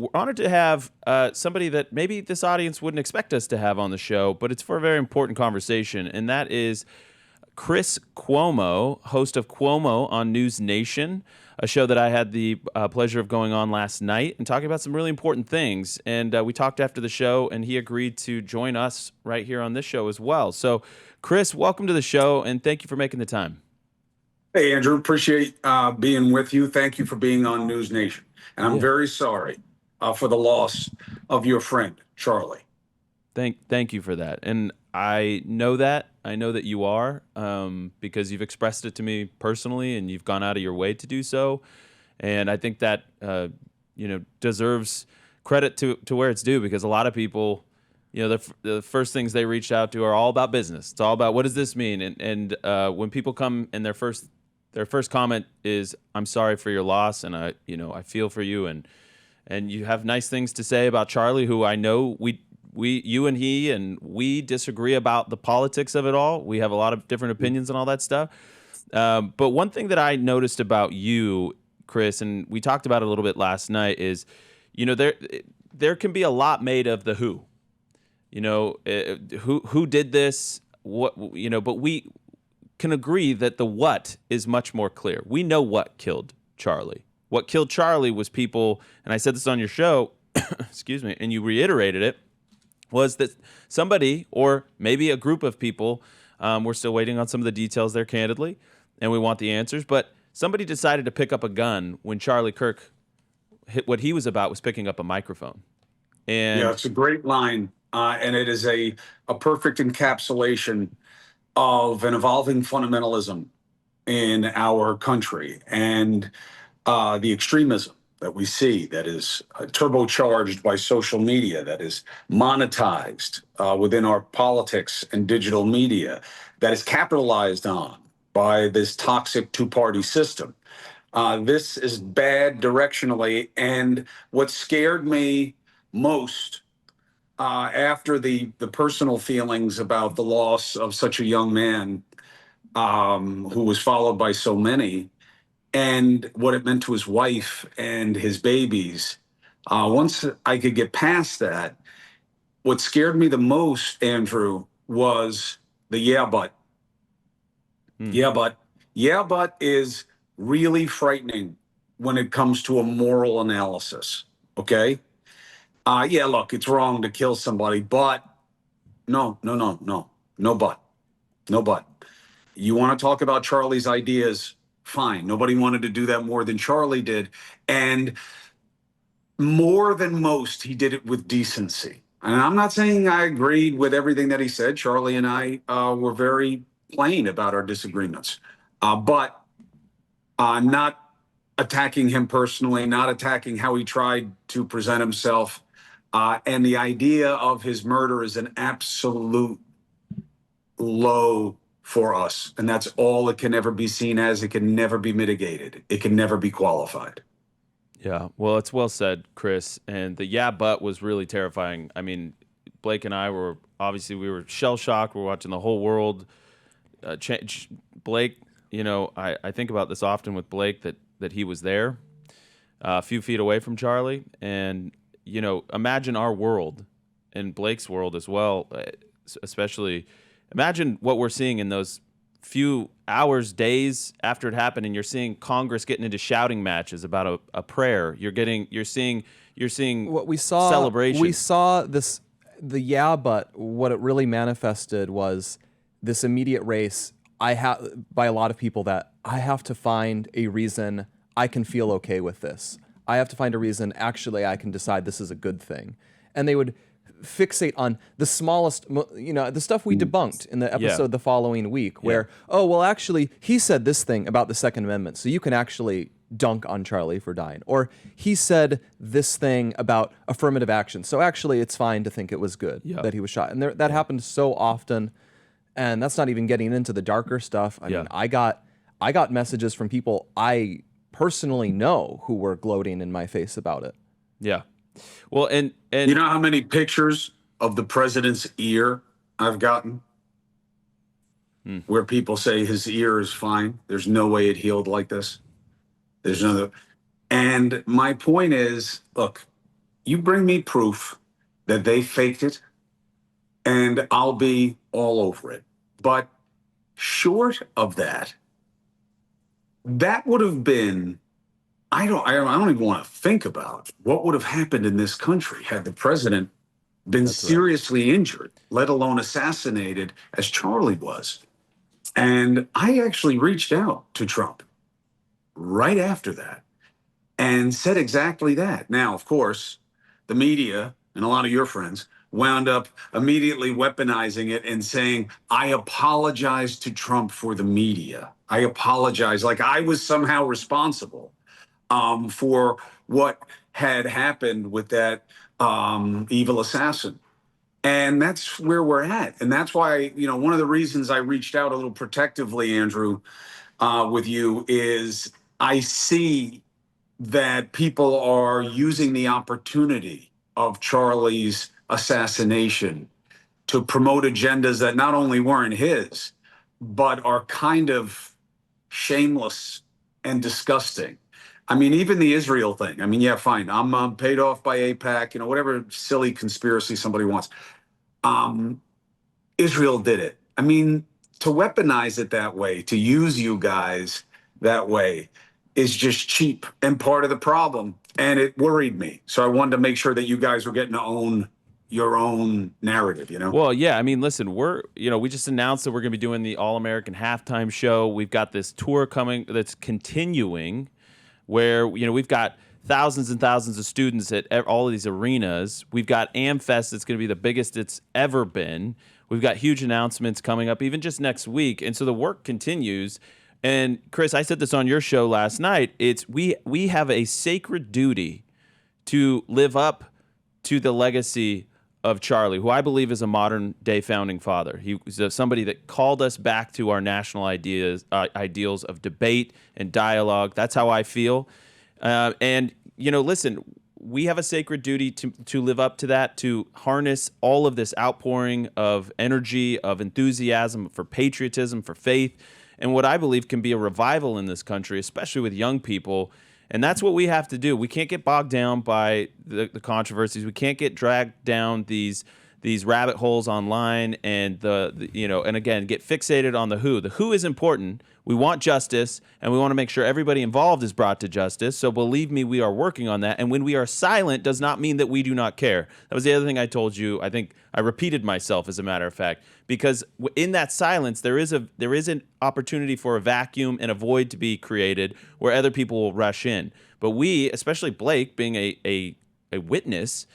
We're honored to have somebody that maybe this audience wouldn't expect us to have on the show, but it's for a very important conversation, and that is Chris Cuomo, host of Cuomo on News Nation, a show that I had the pleasure of going on last night and talking about some really important things. And we talked after the show, and he agreed to join us right here on this show as well. So, Chris, welcome to the show, and thank you for making the time. Hey, Andrew, appreciate being with you. Thank you for being on News Nation. And I'm Yeah. very sorry for the loss of your friend, Charlie. Thank you for that. And I know that. I know that you are because you've expressed it to me personally and you've gone out of your way to do so. And I think that, deserves credit to where it's due, because a lot of people, the first things they reached out to are all about business. It's all about, what does this mean? And when people come and their first comment is, I'm sorry for your loss. And I feel for you. And you have nice things to say about Charlie, who I know you and he and we disagree about the politics of it all. We have a lot of different opinions and all that stuff. But one thing that I noticed about you, Chris, and we talked about it a little bit last night, is, there can be a lot made of the who. Who did this? But we can agree that the what is much more clear. We know what killed Charlie. What killed Charlie was people, and I said this on your show, excuse me, and you reiterated it, was that somebody, or maybe a group of people, we're still waiting on some of the details there, candidly, and we want the answers, but somebody decided to pick up a gun when Charlie Kirk, what he was about was picking up a microphone. And Yeah, it's a great line, and it is a perfect encapsulation of an evolving fundamentalism in our country and the extremism that we see that is turbocharged by social media, that is monetized within our politics and digital media, that is capitalized on by this toxic two-party system. This is bad directionally. And what scared me most after the personal feelings about the loss of such a young man who was followed by so many, and what it meant to his wife and his babies. Once I could get past that, what scared me the most, Andrew, was the yeah, but. Yeah, but. Yeah, but is really frightening when it comes to a moral analysis. Okay? Yeah, look, it's wrong to kill somebody, but no, no, no, no, no, but. No, but. You want to talk about Charlie's ideas? Fine. Nobody wanted to do that more than Charlie did. And more than most, he did it with decency. And I'm not saying I agreed with everything that he said. Charlie and I were very plain about our disagreements, but not attacking him personally, not attacking how he tried to present himself. And the idea of his murder is an absolute low for us, and that's all it can ever be seen as. It can never be mitigated. It can never be qualified. yeah, well, it's well said, Chris. And the yeah, but was really terrifying. I mean, Blake and I were we were shell shocked. We're watching the whole world change. Blake, I think about this often with Blake, that he was there, a few feet away from Charlie, and imagine our world and Blake's world as well, especially. Imagine what we're seeing in those few hours, days after it happened, and you're seeing Congress getting into shouting matches about a prayer. You're seeing what we saw. celebration. We saw this, but what it really manifested was this immediate race. By a lot of people, that I have to find a reason I can feel okay with this. I have to find a reason actually I can decide this is a good thing, and they would fixate on the smallest, the stuff we debunked in the episode the following week, where, oh, well, actually, he said this thing about the Second Amendment, so you can actually dunk on Charlie for dying. Or he said this thing about affirmative action, so actually it's fine to think it was good that he was shot. And that happened so often, and that's not even getting into the darker stuff. I mean, I got messages from people I personally know who were gloating in my face about it. Yeah. Well, and you know how many pictures of the president's ear I've gotten where people say his ear is fine. There's no way it healed like this. There's no. And my point is, look, You bring me proof that they faked it, and I'll be all over it. But short of that, that would have been I don't even want to think about what would have happened in this country had the president been That's right. seriously injured, let alone assassinated as Charlie was. And I actually reached out to Trump right after that and said exactly that. Now, of course, the media and a lot of your friends wound up immediately weaponizing it and saying, I apologize to Trump for the media. I apologize. Like I was somehow responsible for what had happened with that evil assassin. And that's where we're at. And that's why, one of the reasons I reached out a little protectively, Andrew, with you is I see that people are using the opportunity of Charlie's assassination to promote agendas that not only weren't his, but are kind of shameless and disgusting. I mean, even the Israel thing. I mean, yeah, fine. I'm paid off by APAC, whatever silly conspiracy somebody wants. Um, Israel did it. I mean, to weaponize it that way, to use you guys that way is just cheap and part of the problem. And it worried me. So I wanted to make sure that you guys were getting to own your own narrative. Well, yeah, I mean, listen, we just announced that we're going to be doing the All American halftime show. We've got this tour coming that's continuing where, we've got thousands and thousands of students at all of these arenas. We've got AmFest that's going to be the biggest it's ever been. We've got huge announcements coming up even just next week. And so the work continues. And Chris, I said this on your show last night. It's we have a sacred duty to live up to the legacy of Charlie, who I believe is a modern day founding father. He was somebody that called us back to our national ideals of debate and dialogue. That's how I feel. And listen, we have a sacred duty to live up to that, to harness all of this outpouring of energy, of enthusiasm for patriotism, for faith, and what I believe can be a revival in this country, especially with young people. And that's what we have to do. We can't get bogged down by the controversies. We can't get dragged down these rabbit holes online and and again, get fixated on the who. The who is important. We want justice, and we want to make sure everybody involved is brought to justice. So believe me, we are working on that. And when we are silent does not mean that we do not care. That was the other thing I told you. I think I repeated myself, as a matter of fact, because in that silence, there is an opportunity for a vacuum and a void to be created where other people will rush in. But we, especially Blake, being a witness,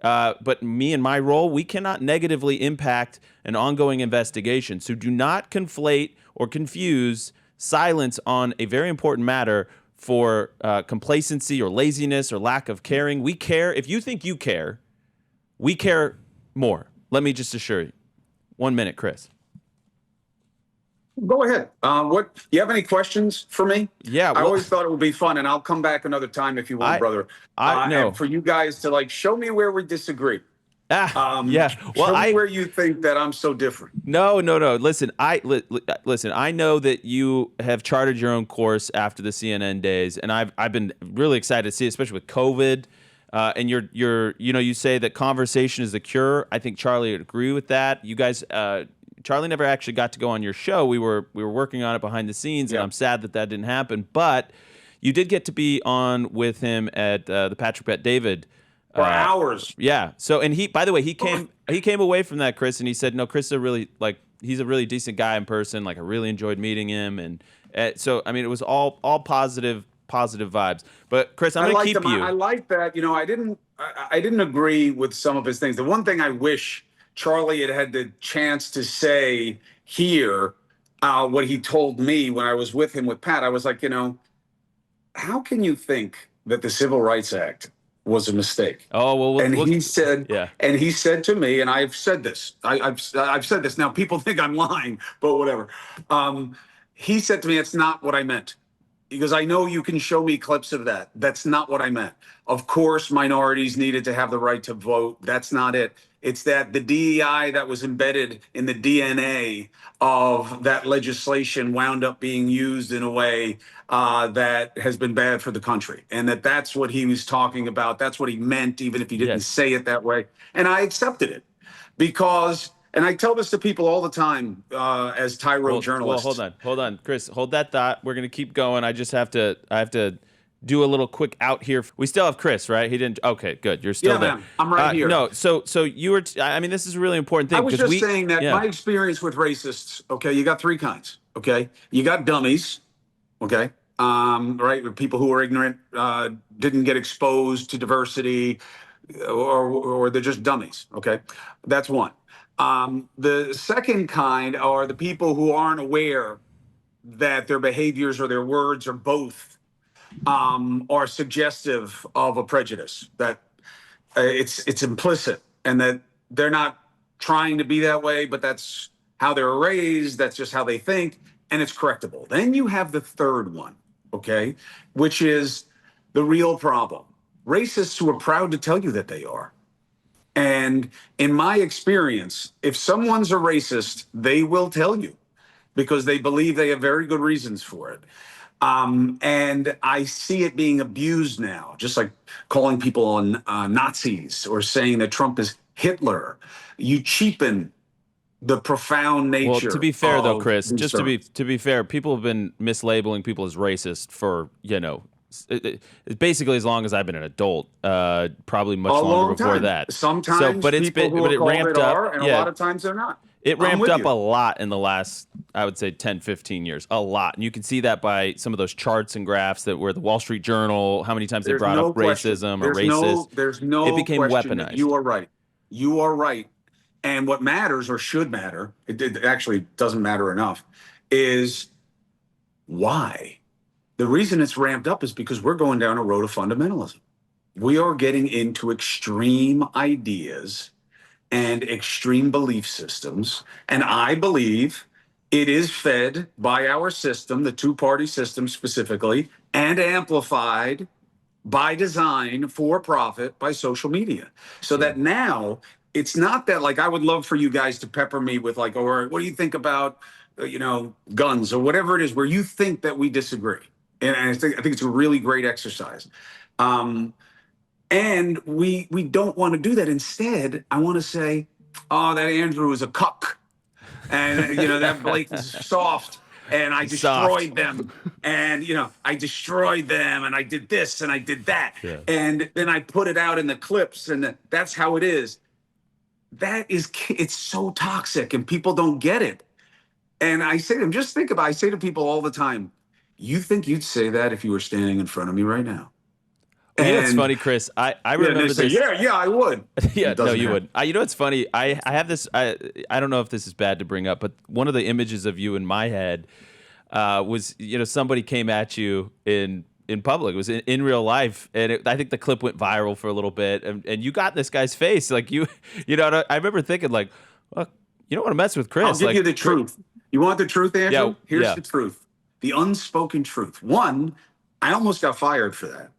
but me and my role, we cannot negatively impact an ongoing investigation. So do not conflate or confuse silence on a very important matter for complacency or laziness or lack of caring. We care. If you think you care, we care more. Let me just assure you. 1 minute, Chris. Go ahead. What you have any questions for me? Yeah, I well, always thought it would be fun, and I'll come back another time if you want, brother. No. And for you guys to show me where we disagree. Yeah. Well, show me where you think that I'm so different. No. Listen, listen. I know that you have charted your own course after the CNN days, and I've been really excited to see, especially with COVID. And you say that conversation is the cure. I think Charlie would agree with that. You guys, Charlie never actually got to go on your show. We were working on it behind the scenes, and I'm sad that didn't happen. But you did get to be on with him at the Patrick Bet David for hours. Yeah. So, and by the way, he came away from that, Chris, and he said, no, Chris is he's a really decent guy in person. I really enjoyed meeting him, and so I mean, it was all positive vibes. But Chris, I'm going to keep you. I like that. I didn't agree with some of his things. The one thing I wish Charlie had the chance to say here, what he told me when I was with him with Pat, I was like, how can you think that the Civil Rights Act was a mistake? Oh, well, and he said, yeah. And he said to me, and I've said this, I've said this. Now people think I'm lying, but whatever. He said to me, it's not what I meant. Because I know you can show me clips of that. That's not what I meant. Of course, minorities needed to have the right to vote. That's not it. It's that the DEI that was embedded in the DNA of that legislation wound up being used in a way that has been bad for the country, and that's what he was talking about. That's what he meant, even if he didn't Yes. say it that way. And I accepted it because, and I tell this to people all the time as Tyro Well, journalists. hold on, Chris, hold that thought. We're gonna keep going. I have to do a little quick out here. We still have Chris, right? He didn't. Okay, good. You're still Yeah, there. man, I'm right here. No, so you were. I mean, this is a really important I thing was because just saying that yeah. my experience with racists, okay, you got three kinds, okay? You got dummies, okay? Right, people who are ignorant, didn't get exposed to diversity, or they're just dummies, okay? That's one. The second kind are the people who aren't aware that their behaviors or their words or both are suggestive of a prejudice, that it's implicit, and that they're not trying to be that way, but that's how they're raised, that's just how they think, and it's correctable. Then you have the third one, okay, which is the real problem. Racists who are proud to tell you that they are. And in my experience, if someone's a racist, they will tell you because they believe they have very good reasons for it. And I see it being abused now, just like calling people on Nazis or saying that Trump is Hitler. You cheapen the profound Well, nature to be fair though, of Chris, these just terms. to be fair, people have been mislabeling people as racist for basically as long as I've been an adult, probably much A longer long before time. that. So, Sometimes but people who but are it called it ramped up. are, and a Yeah, lot of times they're not. it I'm ramped with up a you. lot in the last, I would say, 10, 15 years. A lot. And you can see that by some of those charts and graphs that were the Wall Street Journal, how many times they There's brought no up question. racism or racist. There's It no became question that weaponized. you are right. You are right. And what matters, or should matter, it actually doesn't matter enough, is why. The reason it's ramped up is because we're going down a road of fundamentalism. We are getting into extreme ideas and extreme belief systems. And I believe it is fed by our system, the two-party system specifically, and amplified by design for profit by social media. So Yeah. that now it's not that, like, I would love for you guys to pepper me with, like, or what do you think about, guns or whatever it is, where you think that we disagree. And I think it's a really great exercise. Um, and we don't want to do that. Instead, I want to say, oh, that Andrew is a cuck. And, that Blake is soft. And I He's soft. destroyed them. And, I destroyed them. And I did this and I did that. Yeah. And then I put it out in the clips. And that's how it is. It's so toxic and people don't get it. And I say to them, just think about it. I say to people all the time, you think you'd say that if you were standing in front of me right now? Well, it's And funny, Chris. I yeah, they remember say, this. yeah, I would. Yeah, It no, doesn't you happen. would. It's funny. I have this. I don't know if this is bad to bring up, but one of the images of you in my head was somebody came at you in public. It was in real life, and I think the clip went viral for a little bit, and you got in this guy's face, like and I remember thinking like, well, you don't want to mess with I'll Chris. give Like, you the truth. You want the truth, yeah, Andrew? Here's yeah. the truth. The unspoken truth. One, I almost got fired for that.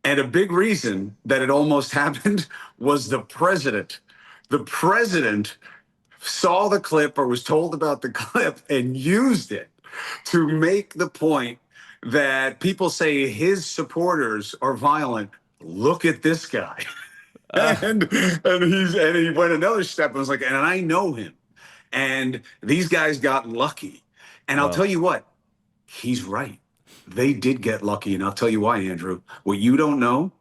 And a big reason that it almost happened was the president. The president saw the clip or was told about the clip and used it to make the point that people say his supporters are violent. Look at this guy. Uh, And he went another step and was like, and I know him. And these guys got lucky. And I'll tell well, you what, he's right. They did get lucky. And I'll tell you why, Andrew. What you don't know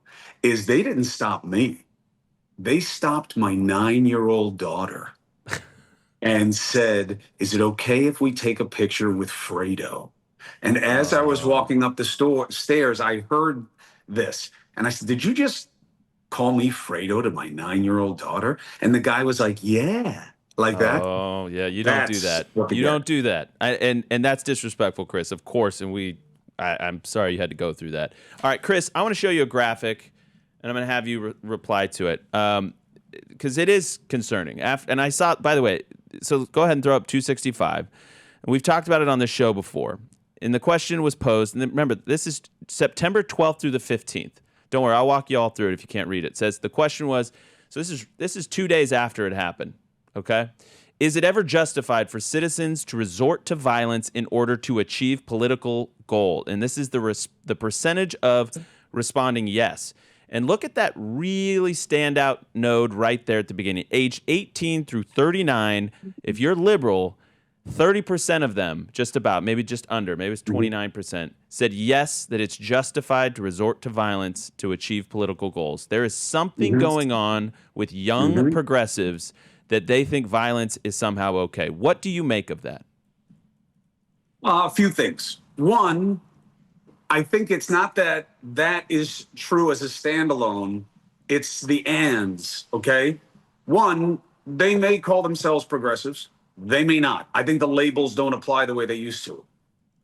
is they didn't stop me. They stopped my 9-year-old daughter and said, is it okay if we take a picture with Fredo? And as I was oh, walking up the stairs, I heard this. And I said, did you just call me Fredo to my 9-year-old daughter? And the guy was like, yeah, like that. oh, yeah. You don't do That's that. what you You get. don't do that. And that's disrespectful, Chris. Of course. And I'm sorry you had to go through that. All right, Chris. I want to show you a graphic, and I'm going to have you reply to it because it is concerning. And I saw, by the way. So go ahead and throw up 265. And we've talked about it on this show before. And the question was posed. And remember, this is September 12th through the 15th. Don't worry, I'll walk you all through it if you can't read it. It says the question was, So this is 2 days after it happened. Okay. Is it ever justified for citizens to resort to violence in order to achieve political goal? And this is the percentage of responding yes. And look at that really standout node right there at the beginning. Age 18 through 39, if you're liberal, 30% of them, just about, maybe just under, maybe it's 29%, said yes, that it's justified to resort to violence to achieve political goals. There is something Mm-hmm. going on with young Mm-hmm. progressives that they think violence is somehow okay. What do you make of that? A few things. One, I think it's not that that is true as a standalone. It's the ands, okay? One, they may call themselves progressives. They may not. I think the labels don't apply the way they used to.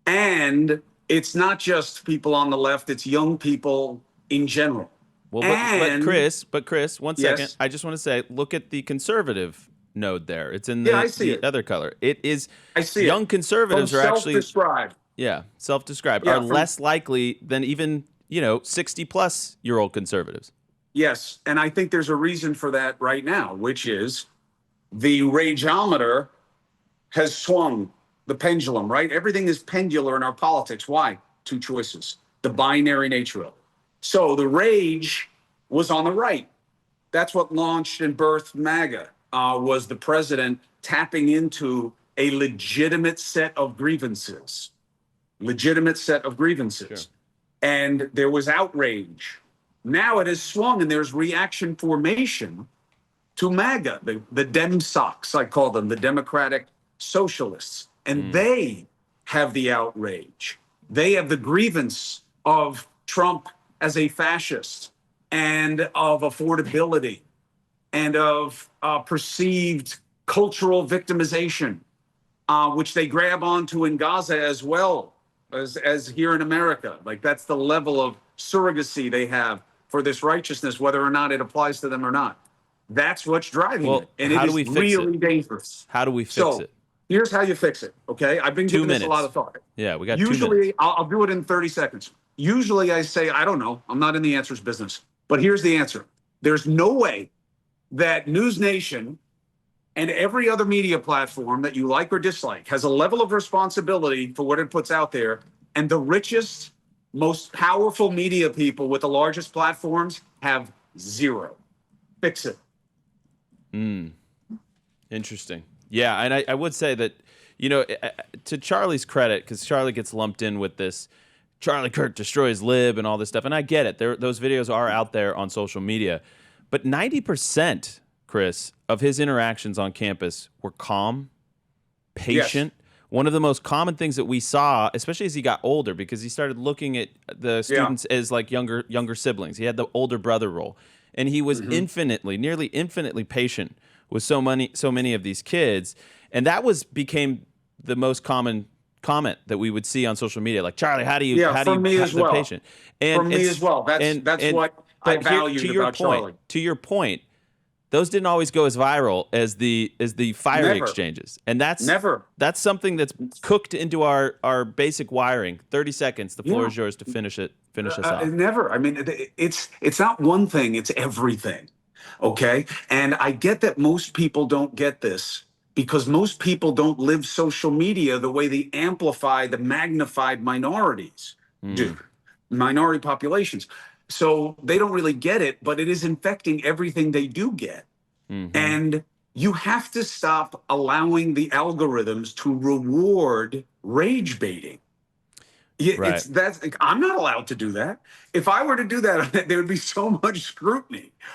And it's not just people on the left, it's young people in general. Well, And but Chris, one second. yes, I just want to say, look at the conservative node there. It's in yeah, I the see the it. other color. It is I see it. young From conservatives are self actually, described. yeah, self-described, are Yeah, from less likely than even 60 plus year old conservatives. yes. And I think there's a reason for that right now, which is the rageometer has swung, the pendulum, right? Everything is pendular in our politics. Why? Two choices, the binary nature of it. So the rage was on the right. That's what launched and birthed MAGA, was the president tapping into a legitimate set of grievances, legitimate set of Sure. grievances. And there was outrage. Now it has swung and there's reaction formation to MAGA, the Dem socks, I call them, the Democratic Socialists. And Mm, they have the outrage. They have the grievance of Trump as a fascist and of affordability and of perceived cultural victimization, which they grab onto in Gaza as well as here in America. Like that's the level of surrogacy they have for this righteousness, whether or not it applies to them or not. That's what's driving it. well, And it how do is we fix it? really dangerous. How do we fix So it? here's how you fix it. Okay. I've been Two giving this a lot minutes. of thought. Yeah, we got 2 minutes. Usually, I'll do it in 30 seconds. Usually, I say, I don't know. I'm not in the answers business. But here's the answer. There's no way that News Nation and every other media platform that you like or dislike has a level of responsibility for what it puts out there. And the richest, most powerful media people with the largest platforms have zero. Fix it. Mm, interesting. Yeah, and I would say that, to Charlie's credit, because Charlie gets lumped in with this, Charlie Kirk destroys lib and all this stuff, and I get it. Those videos are out there on social media, but 90%, Chris, of his interactions on campus were calm, Yes. patient. One of the most common things that we saw, especially as he got older, because he started looking at the Yeah. students as like younger siblings. He had the older brother role, and he was nearly infinitely patient with so many of these kids, and became the most common comment that we would see on social media, like, Charlie, how do you Yeah. how do For you me have as the well. patient? For And me as well. That's what I but here, valued about Charlie. to your point, those didn't always go as viral as the fiery Never. exchanges, and Never. that's something that's cooked into our basic wiring. 30 seconds. The floor Yeah. is yours to finish us off. Never. I mean, it's not one thing; it's everything. Okay, and I get that most people don't get this because most people don't live social media the way the amplified, the magnified minorities do, Mm, minority populations. So they don't really get it, but it is infecting everything they do get. hmm. And you have to stop allowing the algorithms to reward rage baiting. Yeah, Right. I'm not allowed to do that. If I were to do that, there would be so much scrutiny.